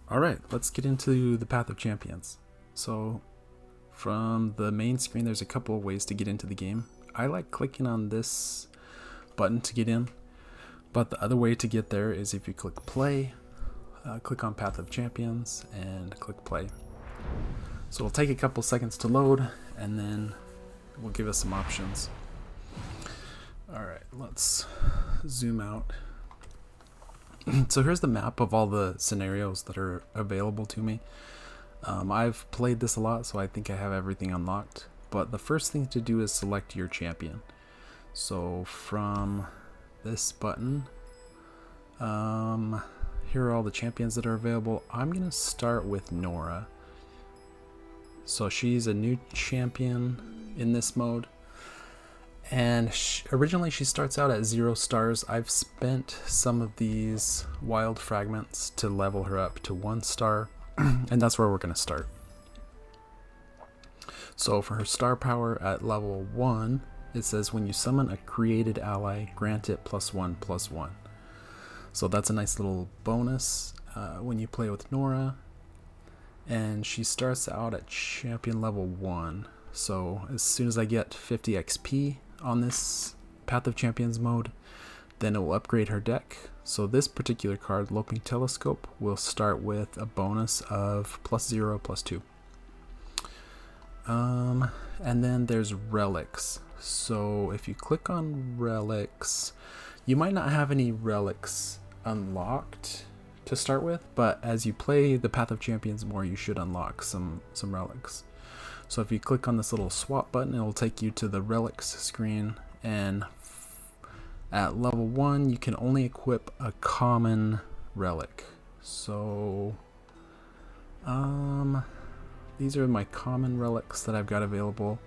Alright, let's get into the Path of Champions. So, from the main screen, there's a couple of ways to get into the game. I like clicking on this button to get in, but the other way to get there is if you click play, click on Path of Champions, and click play. So it'll take a couple seconds to load, and then it will give us some options. Alright, let's zoom out. So here's the map of all the scenarios that are available to me. I've played this a lot, so I think I have everything unlocked. But the first thing to do is select your champion. So from this button, here are all the champions that are available. I'm going to start with Norra. So she's a new champion in this mode. And originally she starts out at 0 stars. I've spent some of these wild fragments to level her up to 1 star, and that's where we're going to start. So for her star power at level 1, it says when you summon a created ally, grant it +1/+1. So that's a nice little bonus when you play with Norra. And she starts out at champion level 1. So as soon as I get 50 XP on this Path of Champions mode, then it will upgrade her deck. So this particular card, Loping Telescope, will start with a bonus of +0/+2. And then there's relics. So if you click on relics, you might not have any relics unlocked to start with, but as you play the Path of Champions more, you should unlock some relics. So if you click on this little swap button, it will take you to the relics screen, and at level 1 you can only equip a common relic. So these are my common relics that I've got available.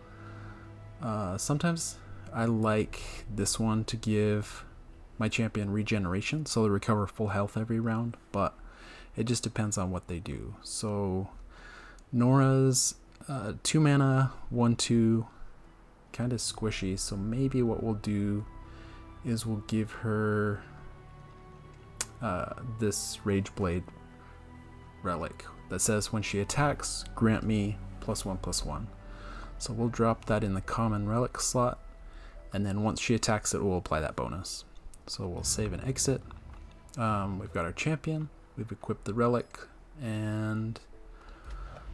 Sometimes I like this one to give my champion regeneration, so they recover full health every round, but it just depends on what they do. So Norra's 2 mana, 1/2, kind of squishy, so maybe what we'll do is we'll give her this Rage Blade relic that says when she attacks, grant me +1/+1. So we'll drop that in the common relic slot, and then once she attacks it, we'll apply that bonus. So we'll save and exit. We've got our champion, we've equipped the relic, and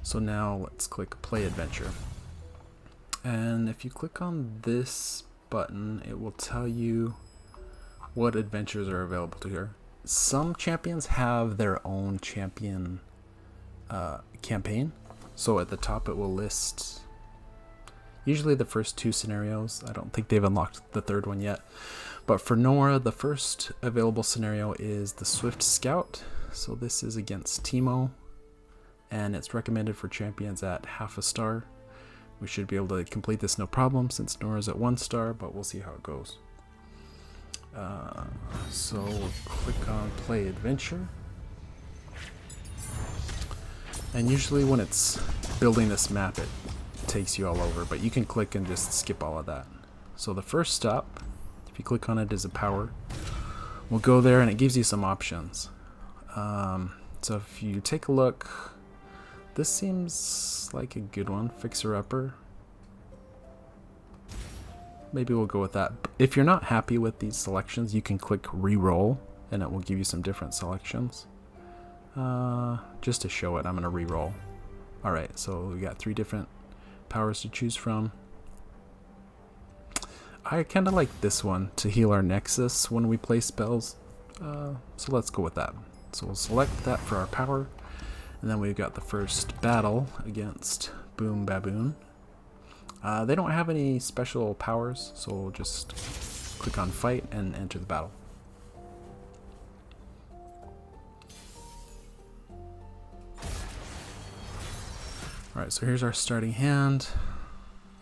so now let's click play adventure. And if you click on this button, it will tell you what adventures are available to her. Some champions have their own champion campaign. So at the top it will list usually the first 2 scenarios. I don't think they've unlocked the 3rd one yet. But for Norra, the first available scenario is the Swift Scout. So this is against Teemo, and it's recommended for champions at ½ a star. We should be able to complete this no problem since Norra's at 1 star, but we'll see how it goes. So we'll click on play adventure. And usually when it's building this map, it takes you all over, but you can click and just skip all of that. So the first stop, if you click on it, is a power. We'll go there and it gives you some options. So if you take a look, this seems like a good one, Fixer Upper. Maybe we'll go with that. If you're not happy with these selections, you can click re-roll and it will give you some different selections. Just to show it, I'm gonna re-roll. Alright, so we got 3 different powers to choose from. I kinda like this one to heal our Nexus when we play spells. So let's go with that. So we'll select that for our power. And then we've got the first battle against Baboon. They don't have any special powers, so we'll just click on fight and enter the battle. Alright, so here's our starting hand.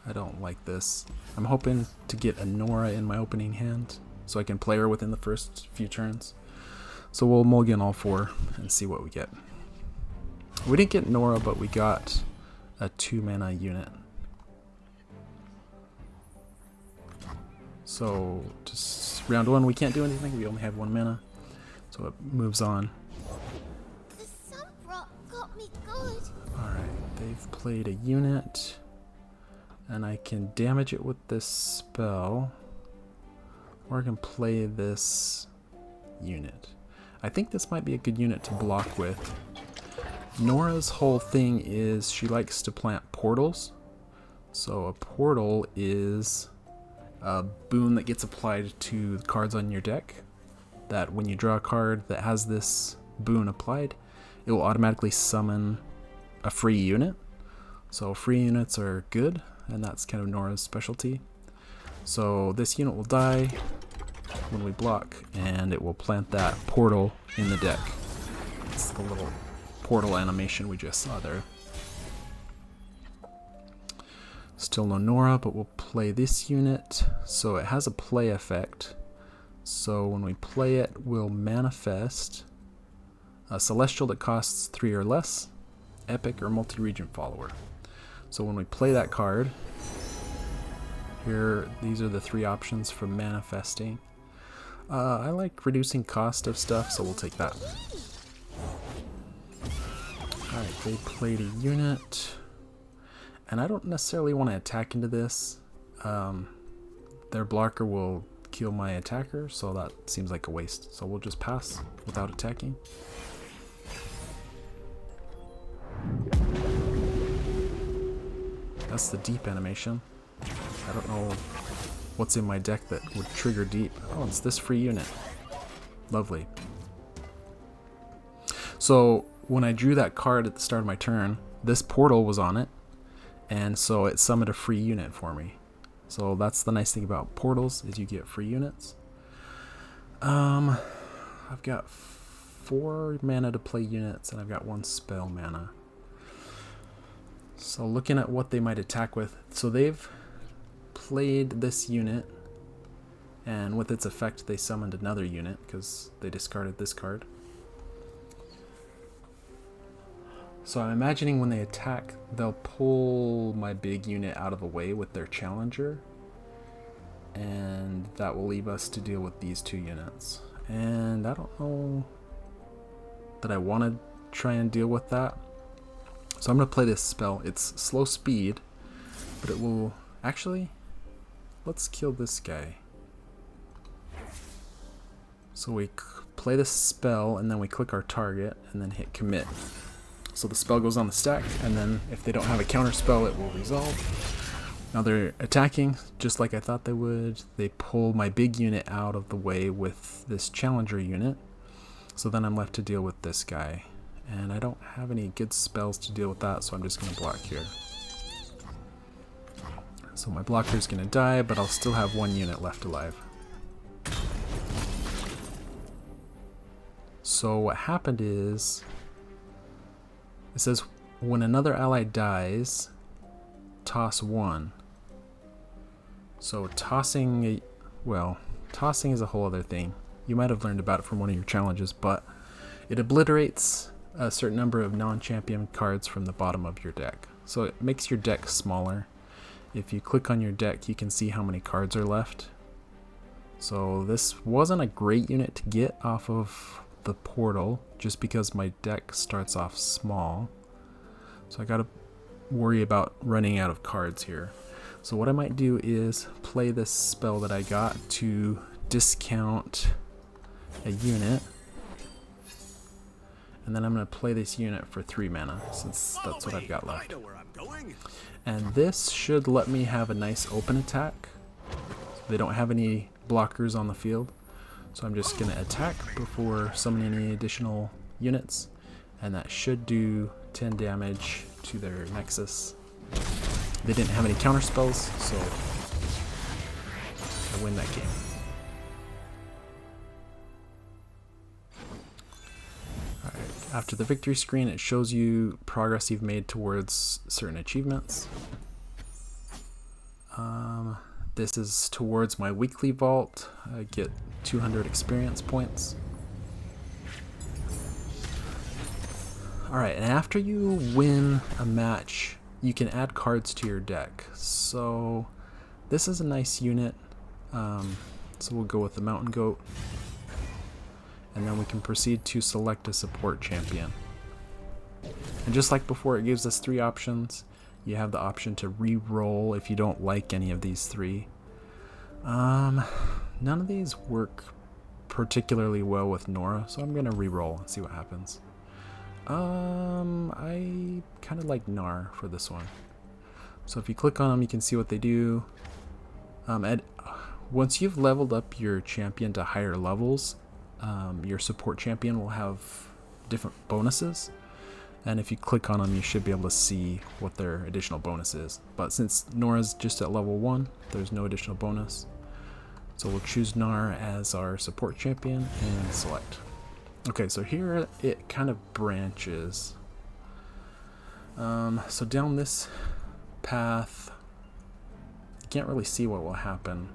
I don't like this. I'm hoping to get a Norra in my opening hand so I can play her within the first few turns. So we'll mulligan all 4 and see what we get. We didn't get Norra, but we got a 2 mana unit. So just round 1 we can't do anything, we only have 1 mana. So it moves on. The they've played a unit, and I can damage it with this spell, or I can play this unit. I think this might be a good unit to block with. Norra's whole thing is she likes to plant portals. So a portal is a boon that gets applied to the cards on your deck, that when you draw a card that has this boon applied, it will automatically summon a free unit. So free units are good, and that's kind of Norra's specialty. So this unit will die when we block, and it will plant that portal in the deck. It's the little portal animation we just saw there. Still no Norra, but we'll play this unit. So it has a play effect. So when we play it, we'll manifest a celestial that costs 3 or less, epic or multi-region follower. So when we play that card, here, these are the 3 options for manifesting. I like reducing cost of stuff, so we'll take that. Alright, they played a unit, and I don't necessarily want to attack into this. Their blocker will kill my attacker, so that seems like a waste. So we'll just pass without attacking. That's the deep animation. I don't know what's in my deck that would trigger deep. Oh, it's this free unit. Lovely. So when I drew that card at the start of my turn, this portal was on it, and so it summoned a free unit for me. So that's the nice thing about portals, is you get free units. I've got 4 mana to play units, and I've got 1 spell mana. So looking at what they might attack with, so they've played this unit, and with its effect they summoned another unit because they discarded this card. So I'm imagining when they attack, they'll pull my big unit out of the way with their challenger, and that will leave us to deal with these 2 units. And I don't know that I want to try and deal with that. So I'm going to play this spell. It's slow speed, but it will... Actually, let's kill this guy. So we play this spell, and then we click our target, and then hit commit. So the spell goes on the stack, and then if they don't have a counter spell, it will resolve. Now they're attacking just like I thought they would. They pull my big unit out of the way with this challenger unit. So then I'm left to deal with this guy. And I don't have any good spells to deal with that, so I'm just going to block here. So my blocker is going to die, but I'll still have 1 unit left alive. So what happened is, it says when another ally dies, toss 1. So tossing, well, tossing is a whole other thing. You might have learned about it from one of your challenges, but it obliterates a certain number of non-champion cards from the bottom of your deck. So it makes your deck smaller. If you click on your deck, you can see how many cards are left. So this wasn't a great unit to get off of the portal, just because my deck starts off small. So I gotta worry about running out of cards here. So what I might do is play this spell that I got to discount a unit, and then I'm going to play this unit for 3 mana, since that's what I've got left. And this should let me have a nice open attack. They don't have any blockers on the field, so I'm just going to attack before summoning any additional units, and that should do 10 damage to their Nexus. They didn't have any counter spells, so I win that game. After the victory screen, it shows you progress you've made towards certain achievements. This is towards my weekly vault. I get 200 experience points. Alright, and after you win a match, you can add cards to your deck. So this is a nice unit. So we'll go with the Mountain Goat. And then we can proceed to select a support champion. And just like before, it gives us 3 options. You have the option to re-roll if you don't like any of these 3. None of these work particularly well with Norra, so I'm gonna re-roll and see what happens. I kind of like Gnar for this one. So if you click on them, you can see what they do. Once you've leveled up your champion to higher levels, your support champion will have different bonuses. And if you click on them, you should be able to see what their additional bonus is. But since Norra's just at level 1, there's no additional bonus. So we'll choose Gnar as our support champion and select. Okay, so here it kind of branches. So down this path, you can't really see what will happen,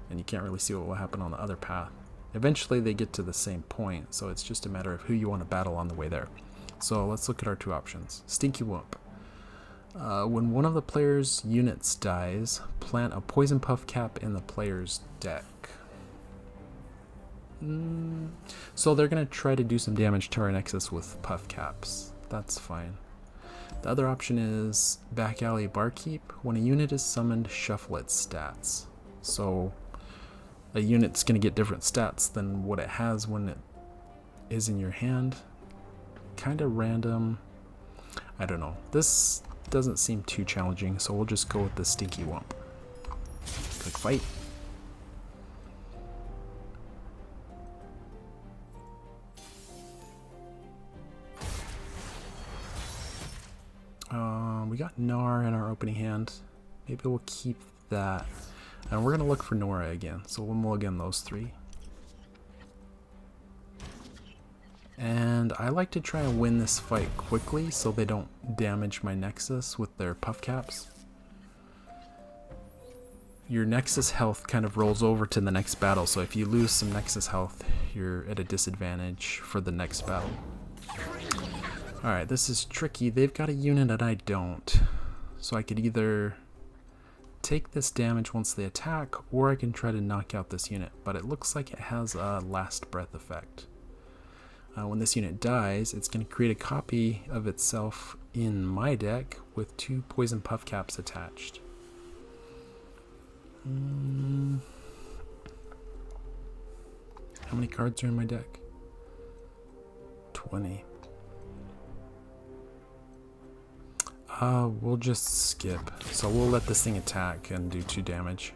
and you can't really see what will happen on the other path. Eventually they get to the same point, so it's just a matter of who you want to battle on the way there. So let's look at our 2 options. Stinky Whump. When one of the player's units dies, plant a poison puff cap in the player's deck. So they're going to try to do some damage to our Nexus with puff caps. That's fine. The other option is Back Alley Barkeep. When a unit is summoned, shuffle its stats. So a unit's going to get different stats than what it has when it is in your hand. Kind of random. I don't know. This doesn't seem too challenging, so we'll just go with the Stinky Whump. Click fight. We got Gnar in our opening hand. Maybe we'll keep that. And we're going to look for Norra again. So we'll mulligan those 3. And I like to try and win this fight quickly so they don't damage my Nexus with their puff caps. Your Nexus health kind of rolls over to the next battle, so if you lose some Nexus health, you're at a disadvantage for the next battle. Alright, this is tricky. They've got a unit and I don't. So I could either take this damage once they attack, or I can try to knock out this unit. But it looks like it has a last breath effect. When this unit dies, it's going to create a copy of itself in my deck with 2 poison puff caps attached. How many cards are in my deck? 20. We'll just skip. So we'll let this thing attack and do 2 damage.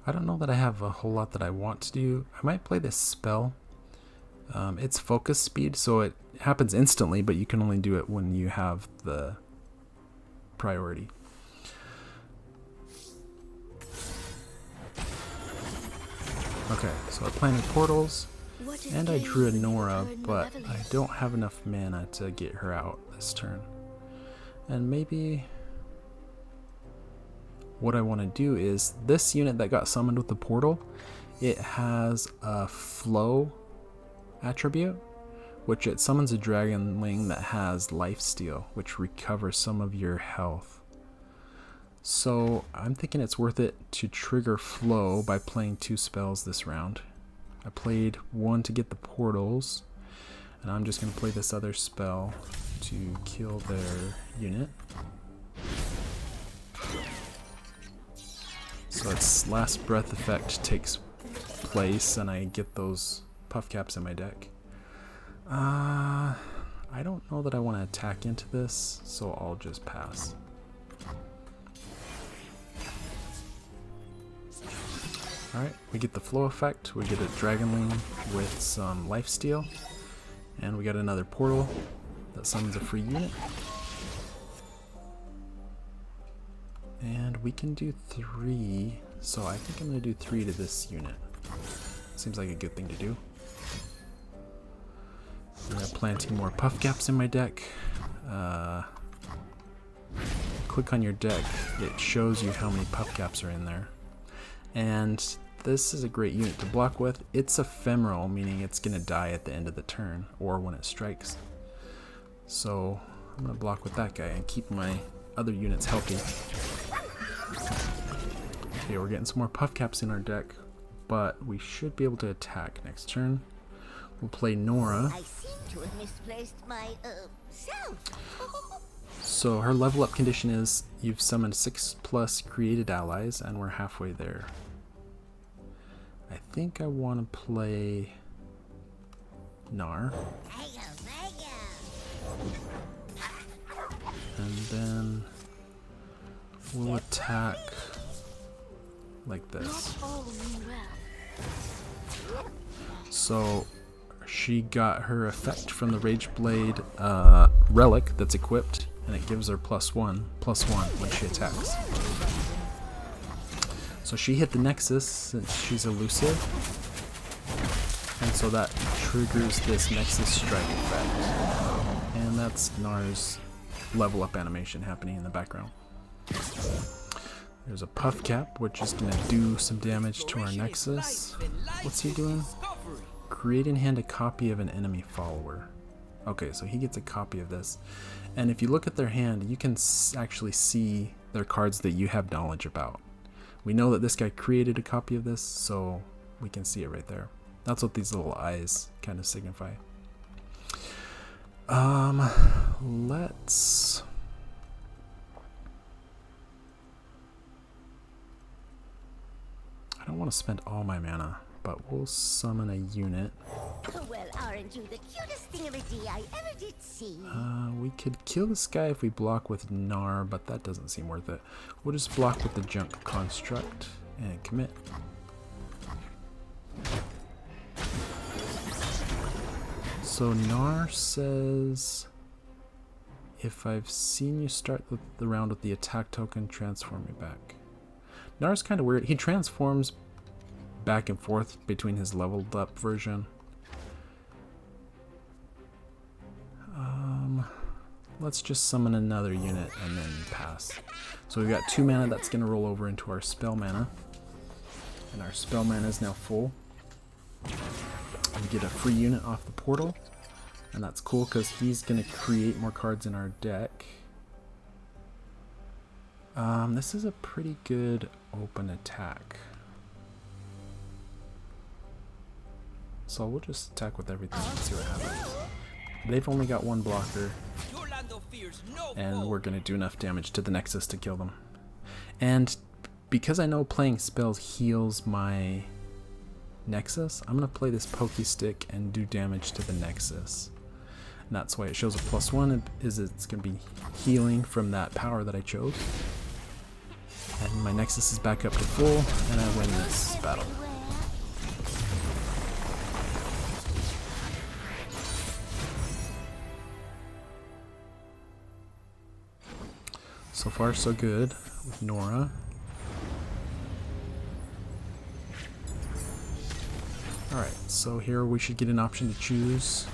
I don't know that I have a whole lot that I want to do. I might play this spell. It's focus speed, so it happens instantly, but you can only do it when you have the priority. Okay, so I planted portals, and I drew a Norra, but I don't have enough mana to get her out this turn. And maybe what I want to do is, this unit that got summoned with the portal, it has a flow attribute, which it summons a dragonling that has lifesteal, which recovers some of your health. So I'm thinking it's worth it to trigger flow by playing 2 spells this round. I played 1 to get the portals, and I'm just going to play this other spell to kill their unit. So its last breath effect takes place, and I get those puff caps in my deck. I don't know that I want to attack into this, so I'll just pass. Alright, we get the flow effect, we get a dragonling with some lifesteal, and we got another portal that summons a free unit. And we can do 3, so I think I'm going to do 3 to this unit. Seems like a good thing to do. I'm planting more puff caps in my deck. Click on your deck, it shows you how many puff caps are in there. And this is a great unit to block with. It's ephemeral, meaning it's going to die at the end of the turn, or when it strikes. So I'm gonna block with that guy and keep my other units healthy. Okay, we're getting some more puff caps in our deck, but we should be able to attack next turn. We'll play Norra. I seem to have misplaced my self. So her level up condition is you've summoned 6+ created allies, and we're halfway there. I think I want to play Gnar. And then we'll attack like this. So she got her effect from the Rage Blade relic that's equipped, and it gives her +1/+1 when she attacks. So she hit the Nexus since she's elusive, and so that triggers this Nexus Strike effect. And that's Gnar's level up animation happening in the background. There's a Puff Cap, which is going to do some damage to our Nexus. What's he doing? Create in hand a copy of an enemy follower. Okay, so he gets a copy of this. And if you look at their hand, you can actually see their cards that you have knowledge about. We know that this guy created a copy of this, so we can see it right there. That's what these little eyes kind of signify. Let's... I don't want to spend all my mana, but we'll summon a unit. Well, aren't you the cutest thingamajig I ever did see? We could kill this guy if we block with Gnar, but that doesn't seem worth it. We'll just block with the Junk Construct and commit. So Gnar says, if I've seen you start the round with the attack token, transform me back. Gnar's kind of weird. He transforms back and forth between his leveled up version. Let's just summon another unit and then pass. So we've got 2 mana that's going to roll over into our spell mana. And our spell mana is now full. We get a free unit off the portal. And that's cool because he's going to create more cards in our deck. This is a pretty good open attack. So we'll just attack with everything and see what happens. They've only got 1 blocker, and we're going to do enough damage to the Nexus to kill them. And because I know playing spells heals my Nexus, I'm going to play this Pokey Stick and do damage to the Nexus. And that's why it shows a +1, is it's going to be healing from that power that I chose. And my Nexus is back up to full, and I win this battle. So far so good with Norra. Alright, so here we should get an option to choose.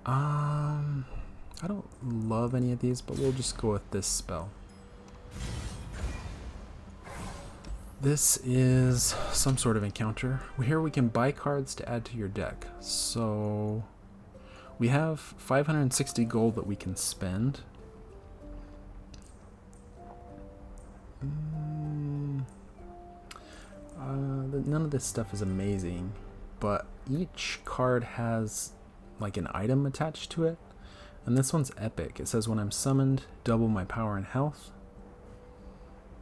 I don't love any of these, but we'll just go with this spell. This is some sort of encounter. Here we can buy cards to add to your deck. So we have 560 gold that we can spend. None of this stuff is amazing, but each card has like an item attached to it, and this one's epic. It says when I'm summoned, double my power and health.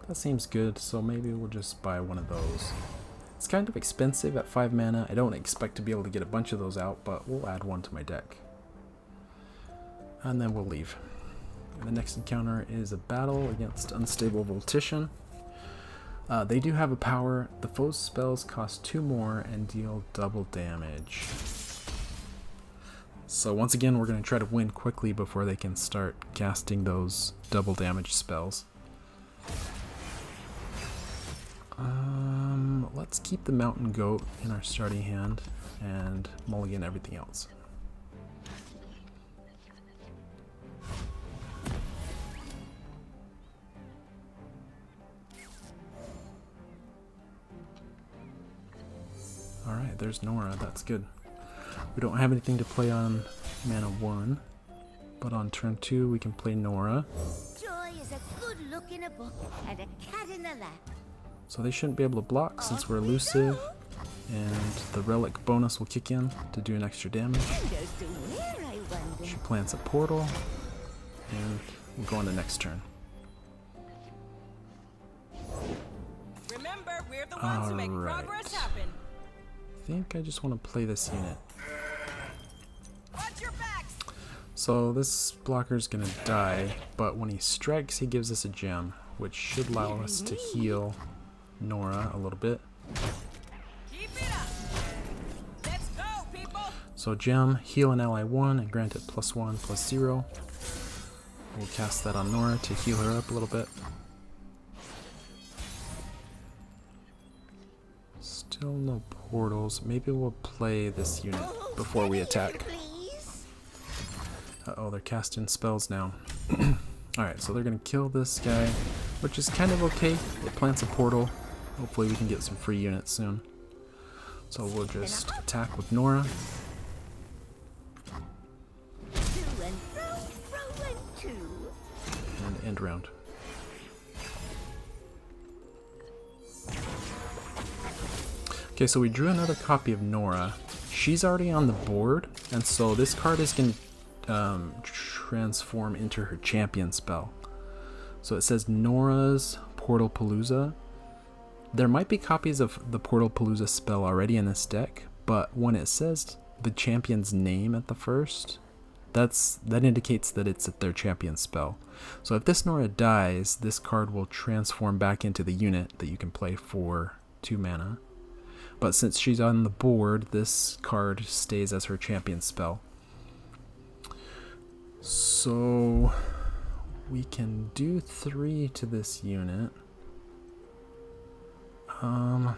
That seems good, so maybe we'll just buy one of those. It's kind of expensive at 5 mana. I don't expect to be able to get a bunch of those out, but we'll add one to my deck. And then we'll leave. And the next encounter is a battle against Unstable Voltician. They do have a power. The foe's spells cost 2 more and deal double damage. So once again, we're going to try to win quickly before they can start casting those double damage spells. Let's keep the Mountain Goat in our starting hand and mulligan everything else. Alright, there's Norra, that's good. We don't have anything to play on mana 1. But on turn 2, we can play Norra. Joy is a good look in a book and a cat in the lap. So they shouldn't be able to block since we're elusive. And the relic bonus will kick in to do an extra damage. And goes to where, I wonder? She plants a portal. And we'll go on to next turn. Remember, we're the ones who make progress happen. I think I just want to play this unit. Watch your backs. So this blocker's gonna die, but when he strikes, he gives us a gem, which should allow us to heal Norra a little bit. Keep it up. Let's go, people. So gem, heal an ally 1 and grant it +1/+0. We'll cast that on Norra to heal her up a little bit. Still no portals. Maybe we'll play this unit before we attack. Uh-oh, they're casting spells now. Alright, so they're gonna kill this guy, which is kind of okay. It plants a portal. Hopefully we can get some free units soon. So we'll just attack with Norra. And end round. Okay, so we drew another copy of Norra. She's already on the board, and so this card is going to transform into her champion spell. So it says Norra's Portal Palooza. There might be copies of the Portal Palooza spell already in this deck, but when it says the champion's name at the first, that indicates that it's their champion spell. So if this Norra dies, this card will transform back into the unit that you can play for 2 mana. But since she's on the board, this card stays as her champion spell. So we can do 3 to this unit.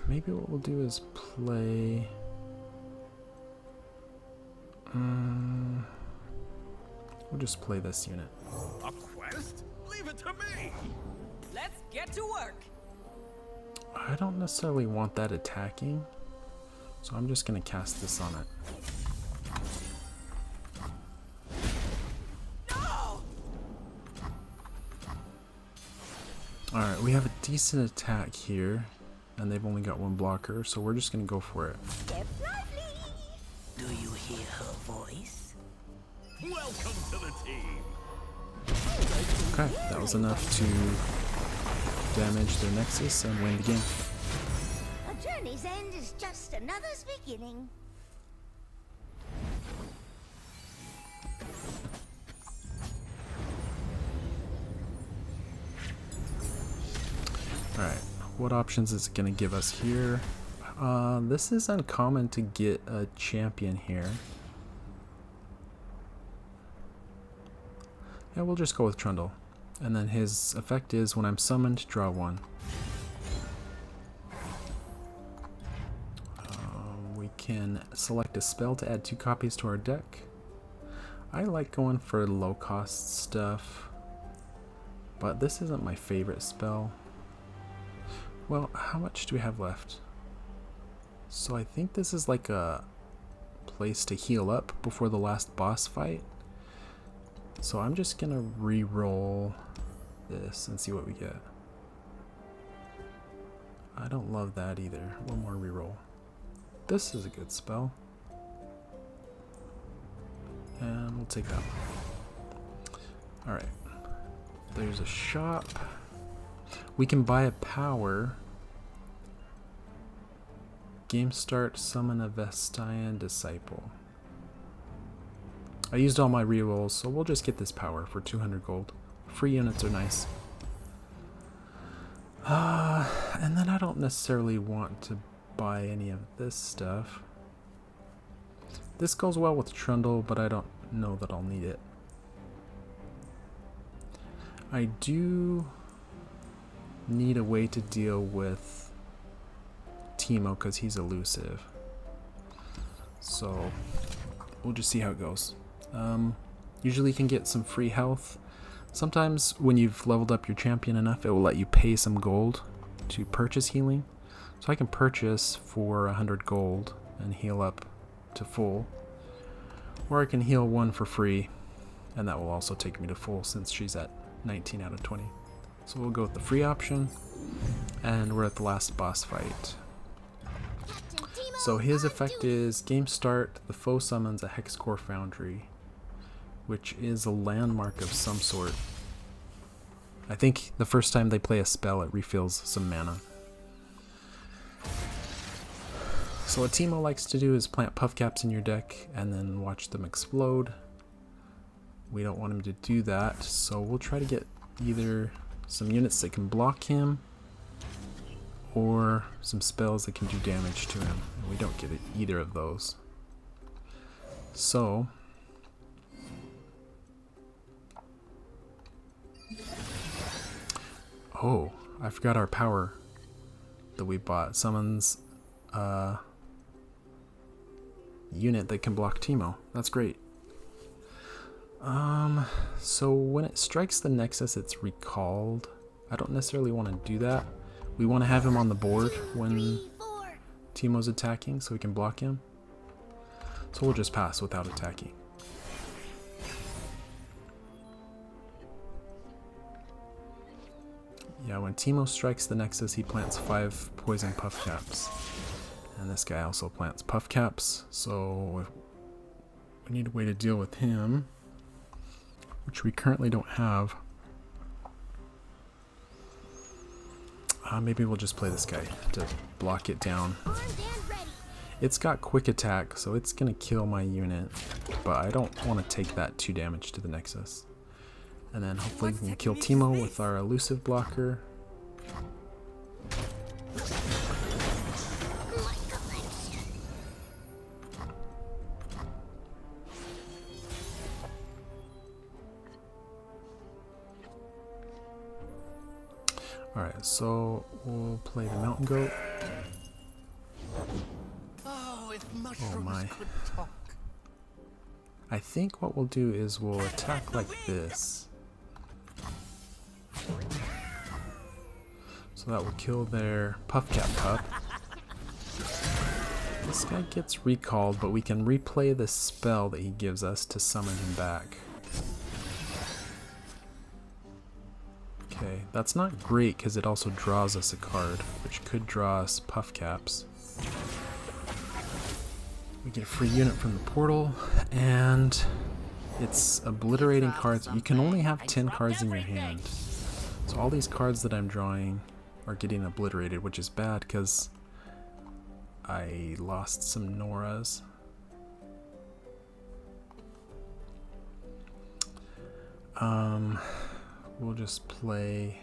Maybe what we'll do is play... we'll just play this unit. A quest? Leave it to me! Let's get to work. I don't necessarily want that attacking, so I'm just going to cast this on it. No! Alright, we have a decent attack here, and they've only got 1 blocker, so we're just going to go for it. Step lively. Do you hear her voice? Welcome to the team! Okay, that was enough to damage their Nexus and win the game. A journey's end is just another's beginning. Alright, what options is it going to give us here? This is uncommon to get a champion here. Yeah, we'll just go with Trundle. And then his effect is when I'm summoned, draw 1. We can select a spell to add 2 copies to our deck. I like going for low cost stuff, but this isn't my favorite spell. Well, how much do we have left? So I think this is like a place to heal up before the last boss fight. So I'm just gonna re-roll this and see what we get. I don't love that either. 1 more re-roll. This is a good spell. And we'll take that one. Alright. There's a shop. We can buy a power. Game start, summon a Vestian Disciple. I used all my rerolls, so we'll just get this power for 200 gold. Free units are nice. And then I don't necessarily want to buy any of this stuff. This goes well with Trundle, but I don't know that I'll need it. I do need a way to deal with Teemo because he's elusive. So we'll just see how it goes. Usually you can get some free health. Sometimes when you've leveled up your champion enough, it will let you pay some gold to purchase healing. So I can purchase for 100 gold and heal up to full. Or I can heal 1 for free and that will also take me to full since she's at 19 out of 20. So we'll go with the free option, and we're at the last boss fight. Captain Teemo, So his on effect duty. is game start, the foe summons a hex core foundry, which is a landmark of some sort. I think the first time they play a spell, it refills some mana. So what Teemo likes to do is plant puff caps in your deck and then watch them explode. We don't want him to do that, so we'll try to get either some units that can block him or some spells that can do damage to him. And we don't get either of those. So oh, I forgot our power that we bought. Summons a unit that can block Teemo. That's great. So when it strikes the Nexus, it's recalled. I don't necessarily want to do that. We want to have him on the board when 3, 4. Teemo's attacking so we can block him. So we'll just pass without attacking. Yeah, when Teemo strikes the Nexus, he plants 5 poison puff caps. And this guy also plants puff caps, so we need a way to deal with him, which we currently don't have. Maybe we'll just play this guy to block it down. Armed and ready. It's got quick attack, so it's gonna kill my unit, but I don't want to take that 2 damage to the Nexus. And then hopefully we can kill Teemo with our elusive blocker. My collection. Alright, so we'll play the Mountain Goat. Oh, if Oh mushrooms my. could talk. I think what we'll do is we'll attack like this. So that will kill their Puff Cap Pup. This guy gets recalled, but we can replay the spell that he gives us to summon him back. Okay, that's not great because it also draws us a card, which could draw us Puff Caps. We get a free unit from the portal, and it's obliterating cards. You can only have 10 cards in your hand. So all these cards that I'm drawing are getting obliterated, which is bad because I lost some Norras. We'll just play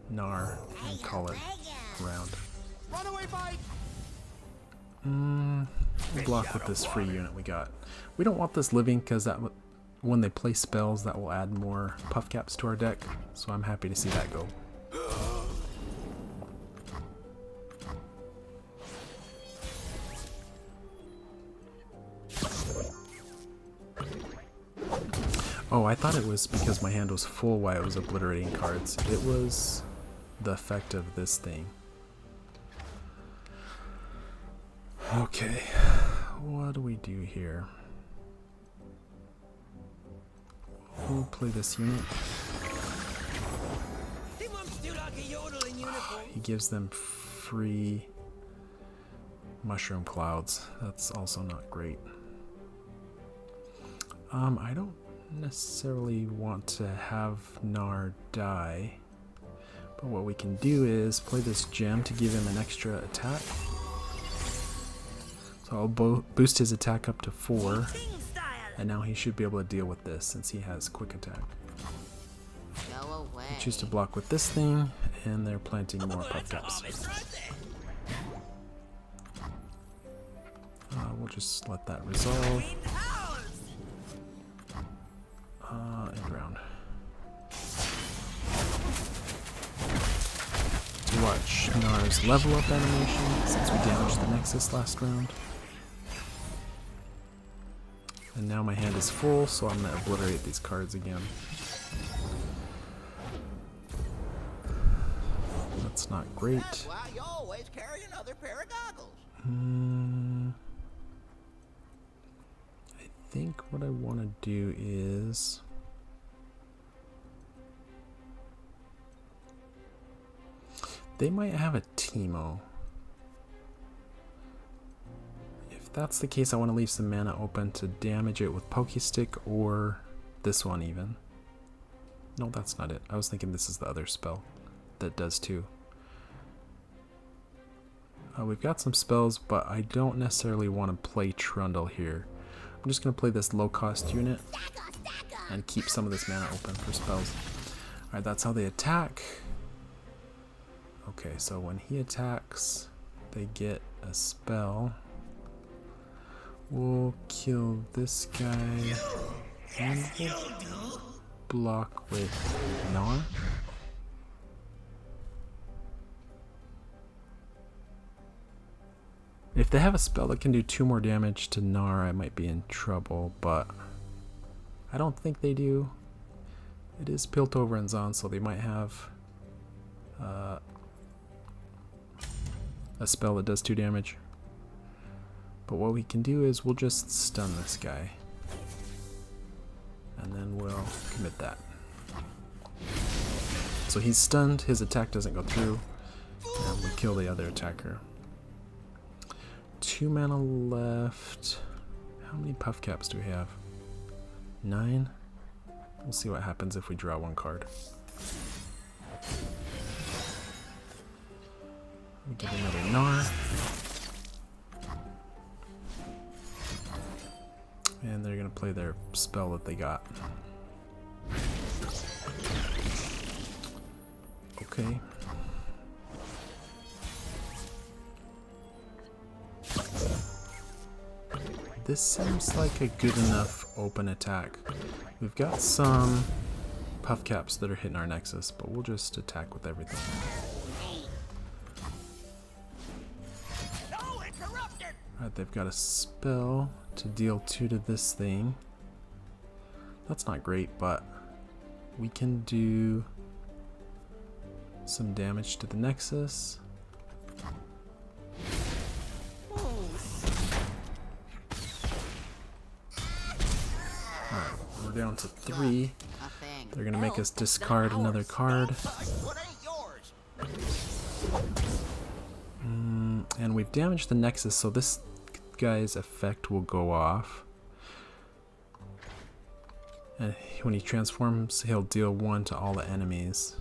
Nar and call it a round. Runaway bike! We'll block with this free unit we got. We don't want this living because that when they play spells, that will add more puff caps to our deck. So I'm happy to see that go. Oh, I thought it was because my hand was full why it was obliterating cards. It was the effect of this thing. Okay, what do we do here? We'll play this unit. He gives them free mushroom clouds. That's also not great. I don't necessarily want to have Nar die, but what we can do is play this gem to give him an extra attack. So I'll boost his attack up to 4, and now he should be able to deal with this since he has quick attack. Go away. I choose to block with this thing, and they're planting more puff caps. We'll just let that resolve. End round. To watch Nar's level up animation since we damaged the Nexus last round. And now my hand is full, so I'm going to obliterate these cards again. That's not great. That's why you always carry another pair of goggles. I think what I want to do is they might have a Teemo. If that's the case, I want to leave some mana open to damage it with Pokestick or this one even. No, that's not it. I was thinking this is the other spell that does too. We've got some spells, but I don't necessarily want to play Trundle here. I'm just going to play this low-cost unit and keep some of this mana open for spells. Alright, that's how they attack. Okay, so when he attacks, they get a spell. We'll kill this guy and we'll block with Norra. If they have a spell that can do 2 more damage to Norra, I might be in trouble, but I don't think they do. It is Piltover and Zon, so they might have a spell that does 2 damage. But what we can do is we'll just stun this guy. And then we'll commit that. So he's stunned, his attack doesn't go through, and we kill the other attacker. 2 mana left. How many puff caps do we have? 9? We'll see what happens if we draw 1 card. We get another Gnar. And they're gonna play their spell that they got. Okay. This seems like a good enough open attack. We've got some puff caps that are hitting our nexus, but we'll just attack with everything. Alright, they've got a spell to deal 2 to this thing. That's not great, but we can do some damage to the nexus. Alright, we're down to 3. They're gonna make us discard another card. And we've damaged the nexus, so this guy's effect will go off. And when he transforms, he'll deal 1 to all the enemies.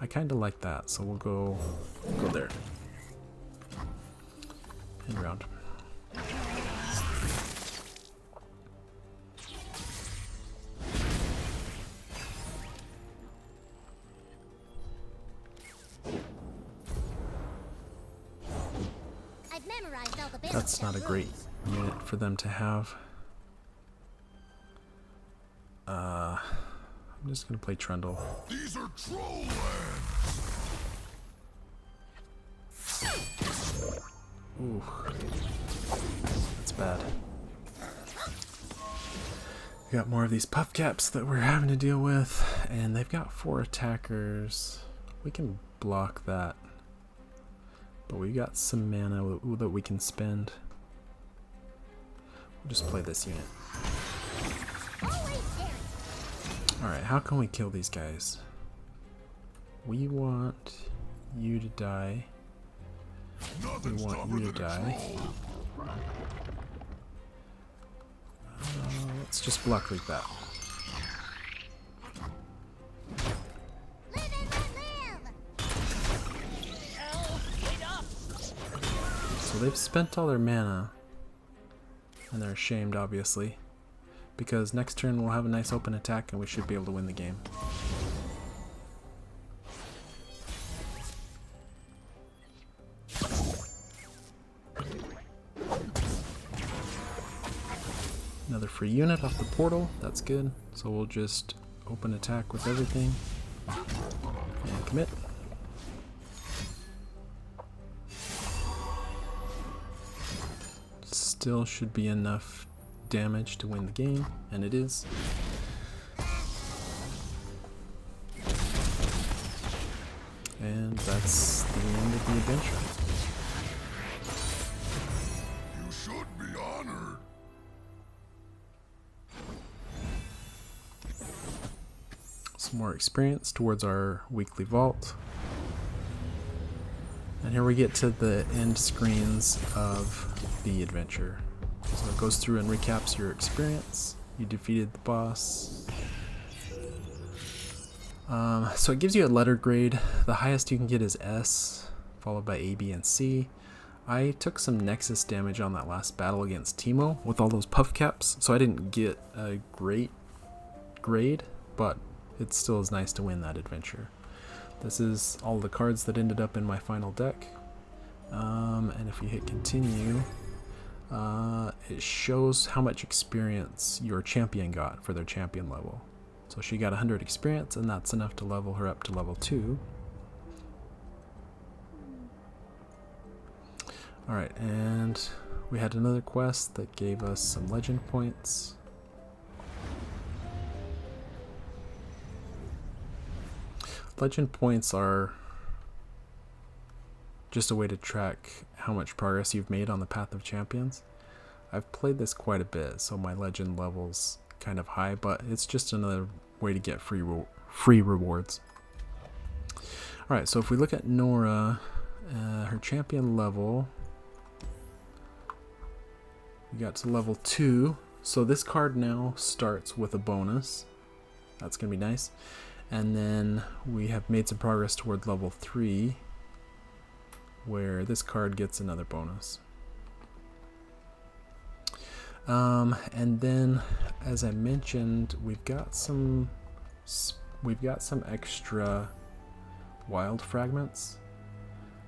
I kinda like that, so we'll go there. And around. That's not a great unit for them to have. I'm just gonna play Trundle. These are troll Ooh, that's bad. We got more of these puff caps that we're having to deal with, and they've got 4 attackers. We can block that. But we got some mana that we can spend. We'll just play this unit. Alright, how can we kill these guys? We want you to die. We want you to die. Let's just block like that. So they've spent all their mana, and they're ashamed, obviously, because next turn we'll have a nice open attack and we should be able to win the game. Another free unit off the portal, that's good. So we'll just open attack with everything and commit. Still should be enough damage to win the game, and it is. And that's the end of the adventure. You should be honored. some more experience towards our weekly vault. And here we get to the end screens of the adventure. So it goes through and recaps your experience. You defeated the boss. So it gives you a letter grade. The highest you can get is S, followed by A, B, and C. I took some Nexus damage on that last battle against Teemo with all those puff caps, so I didn't get a great grade, but it still is nice to win that adventure. This is all the cards that ended up in my final deck. And if you hit continue, it shows how much experience your champion got for their champion level. So she got 100 experience, and that's enough to level her up to level 2. Alright, and we had another quest that gave us some legend points. Legend points are just a way to track how much progress you've made on the Path of Champions. I've played this quite a bit, so my legend level's kind of high, but it's just another way to get free rewards. Alright, so if we look at Norra, her champion level, we got to level 2, so this card now starts with a bonus. That's going to be nice. And then we have made some progress toward level 3, where this card gets another bonus. And then, as I mentioned, we've got some extra wild fragments.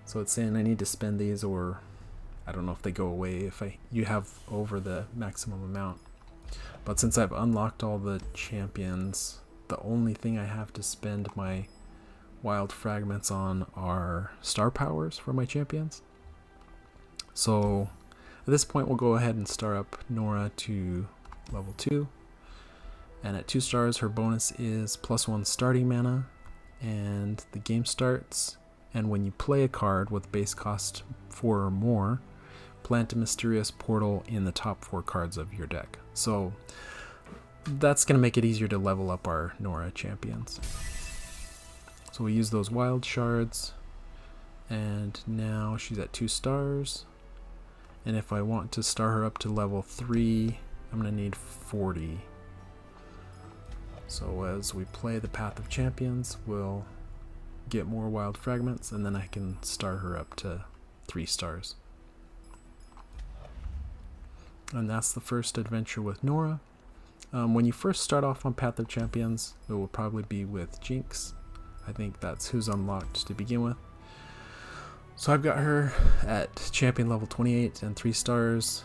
So it's saying I need to spend these, or I don't know if they go away if you have over the maximum amount. But since I've unlocked all the champions, the only thing I have to spend my wild fragments on are star powers for my champions. So at this point we'll go ahead and star up Norra to level 2. And at 2 stars her bonus is +1 starting mana, and the game starts, and when you play a card with base cost 4 or more, plant a mysterious portal in the top 4 cards of your deck. So that's going to make it easier to level up our Norra champions. So we use those wild shards, and now she's at 2 stars. And if I want to star her up to level 3, I'm going to need 40. So as we play the Path of Champions, we'll get more wild fragments, and then I can star her up to 3 stars. And that's the first adventure with Norra. When you first start off on Path of Champions, it will probably be with Jinx. I think that's who's unlocked to begin with. So I've got her at champion level 28 and 3 stars.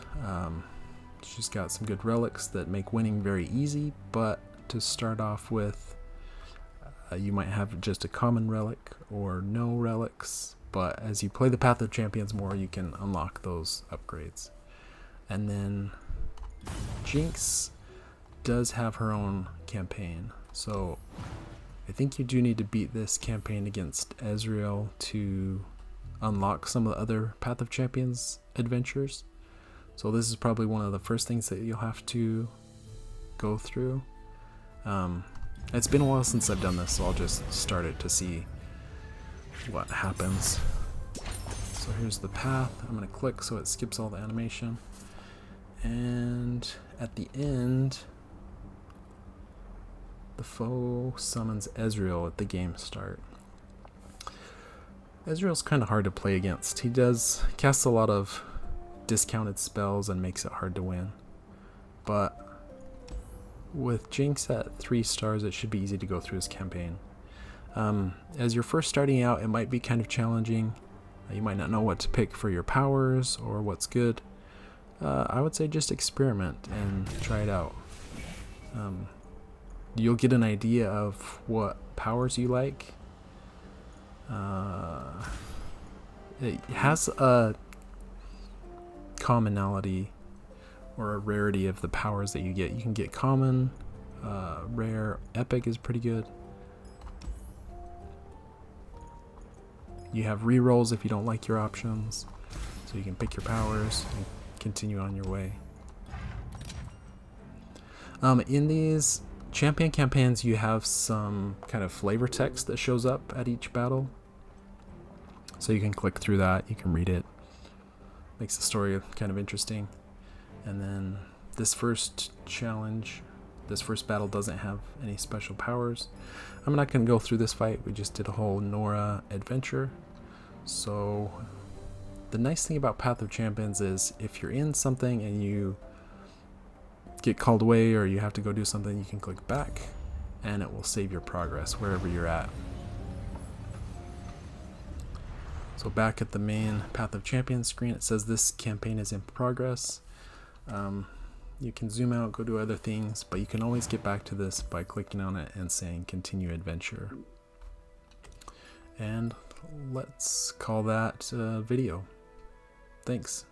She's got some good relics that make winning very easy, but to start off with, you might have just a common relic or no relics, but as you play the Path of Champions more, you can unlock those upgrades. And then Jinx does have her own campaign, so I think you do need to beat this campaign against Ezreal to unlock some of the other Path of Champions adventures. So this is probably one of the first things that you'll have to go through. It's been a while since I've done this, so I'll just start it to see what happens. So here's the path. I'm going to click so it skips all the animation. And at the end, the foe summons Ezreal at the game start. Ezreal's kind of hard to play against. He does cast a lot of discounted spells and makes it hard to win. But with Jinx at 3 stars, it should be easy to go through his campaign. As you're first starting out, it might be kind of challenging. You might not know what to pick for your powers or what's good. I would say just experiment and try it out. You'll get an idea of what powers you like. It has a commonality or a rarity of the powers that you get. You can get common, rare, epic is pretty good. You have rerolls if you don't like your options, so you can pick your powers and continue on your way. In these champion campaigns, you have some kind of flavor text that shows up at each battle. So you can click through that, you can read it. Makes the story kind of interesting. And then this first challenge, this first battle doesn't have any special powers. I'm not going to go through this fight, we just did a whole Norra adventure. So the nice thing about Path of Champions is if you're in something and you get called away or you have to go do something, you can click back and it will save your progress wherever you're at. So back at the main Path of Champions screen, it says this campaign is in progress. You can zoom out, go do other things, but you can always get back to this by clicking on it and saying continue adventure. And let's call that video. Thanks.